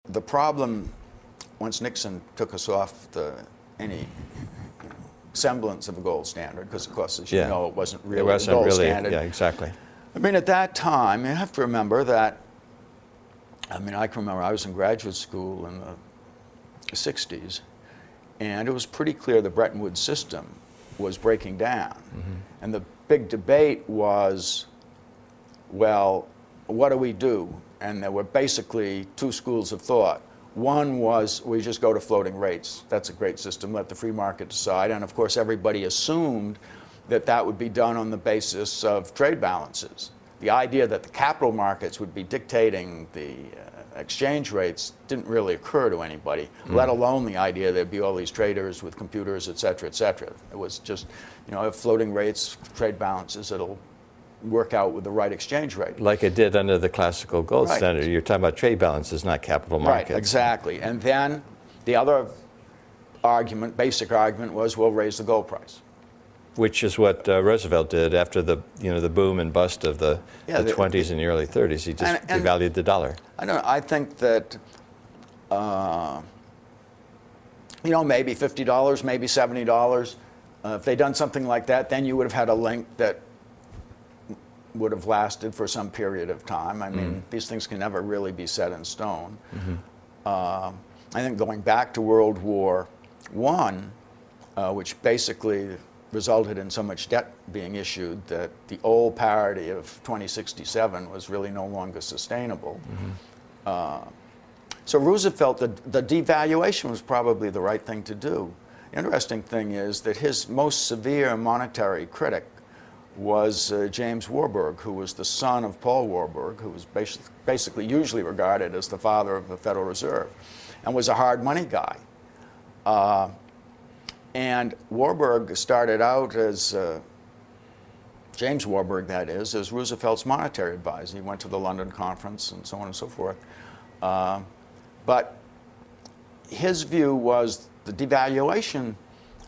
the problem, once Nixon took us off any semblance of a gold standard, because of course, as you know, it wasn't really a gold standard. Yeah, exactly. I mean, at that time, you have to remember that, I mean, I can remember I was in graduate school in the 60s, and it was pretty clear the Bretton Woods system was breaking down. And the big debate was, well, what do we do? And there were basically two schools of thought. One was, we just go to floating rates. That's a great system, let the free market decide. And of course, everybody assumed that that would be done on the basis of trade balances. The idea that the capital markets would be dictating the exchange rates didn't really occur to anybody, let alone the idea there'd be all these traders with computers, et cetera, et cetera. It was just, you know, if floating rates, trade balances, it'll work out with the right exchange rate. Like it did under the classical gold standard. You're talking about trade balances, not capital markets. Right, exactly. And then the other argument, basic argument, was we'll raise the gold price. Which is what Roosevelt did after the the boom and bust of the 20s and the early 30s. He just devalued the dollar. I think that you know, maybe $50, maybe $70. If they'd done something like that, then you would have had a link that would have lasted for some period of time. I mean, these things can never really be set in stone. I think going back to World War I, which basically resulted in so much debt being issued that the old parity of 2067 was really no longer sustainable. So Roosevelt, the devaluation was probably the right thing to do. The interesting thing is that his most severe monetary critic was James Warburg, who was the son of Paul Warburg, who was basically usually regarded as the father of the Federal Reserve, and was a hard money guy. And Warburg started out as, James Warburg that is, as Roosevelt's monetary advisor. He went to the London conference and so on and so forth. But his view was the devaluation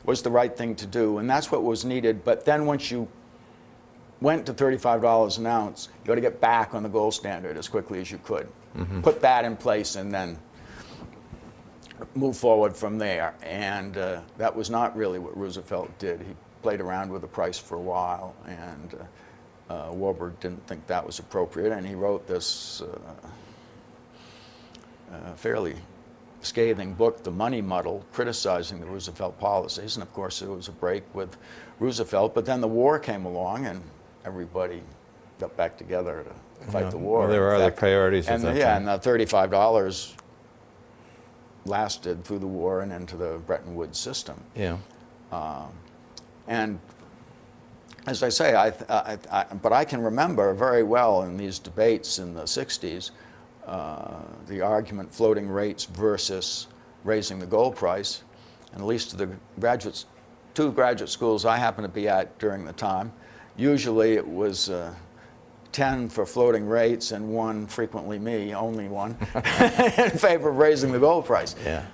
was the right thing to do, and that's what was needed. But then once you went to $35 an ounce, you got to get back on the gold standard as quickly as you could. Put that in place and then move forward from there. And that was not really what Roosevelt did. He played around with the price for a while, and Warburg didn't think that was appropriate, and he wrote this fairly scathing book, The Money Muddle, criticizing the Roosevelt policies. And of course, it was a break with Roosevelt. But then the war came along, and everybody got back together to fight the war. Well, there were other priorities at that time. And the $35 lasted through the war and into the Bretton Woods system. And as I say, but I can remember very well in these debates in the 60s, the argument floating rates versus raising the gold price. And at least the two graduate schools I happened to be at during the time, usually it was 10 for floating rates and one, frequently me, only one, in favor of raising the gold price. Yeah,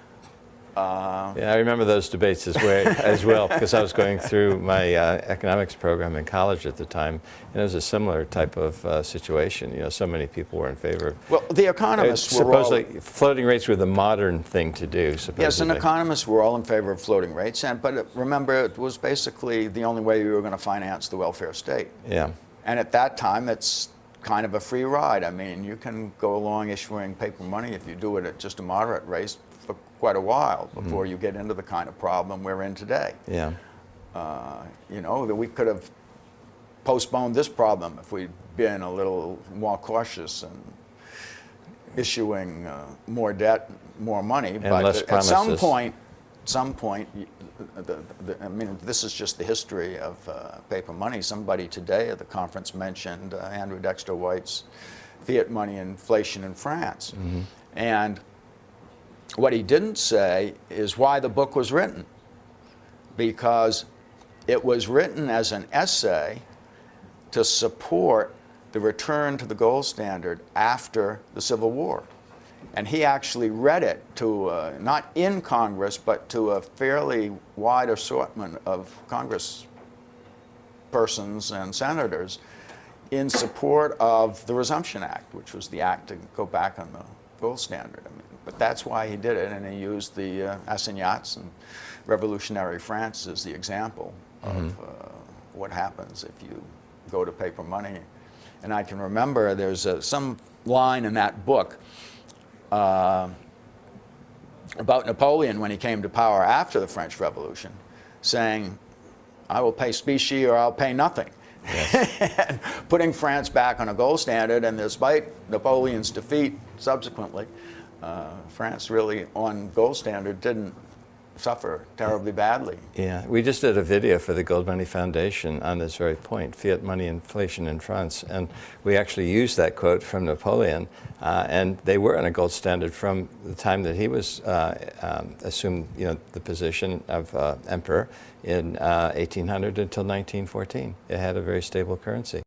I remember those debates as well, because I was going through my economics program in college at the time, and it was a similar type of situation. You know, so many people were in favor of. Well, the economists were supposedly floating rates were the modern thing to do. Supposedly. Yes, and economists were all in favor of floating rates, but remember, it was basically the only way we were going to finance the welfare state. And at that time, it's kind of a free ride. I mean, you can go along issuing paper money if you do it at just a moderate rate for quite a while before you get into the kind of problem we're in today. You know, that we could have postponed this problem if we'd been a little more cautious and issuing more debt, more money. And but less promises. At some point, I mean, this is just the history of paper money. Somebody today at the conference mentioned Andrew Dickson White's Fiat money inflation in France. And what he didn't say is why the book was written, because it was written as an essay to support the return to the gold standard after the Civil War. And he actually read it to, not in Congress, but to a fairly wide assortment of Congress persons and senators in support of the Resumption Act, which was the act to go back on the gold standard. I mean, But that's why he did it, and he used the assignats and revolutionary France as the example of what happens if you go to paper money. And I can remember there's some line in that book about Napoleon when he came to power after the French Revolution, saying, I will pay specie or I'll pay nothing. Yes. And putting France back on a gold standard, and despite Napoleon's defeat subsequently, France really on gold standard didn't suffer terribly badly. Yeah, we just did a video for the GoldMoney Foundation on this very point, fiat money inflation in France, and we actually used that quote from Napoleon, and they were on a gold standard from the time that he was assumed, the position of emperor in 1800 until 1914. It had a very stable currency.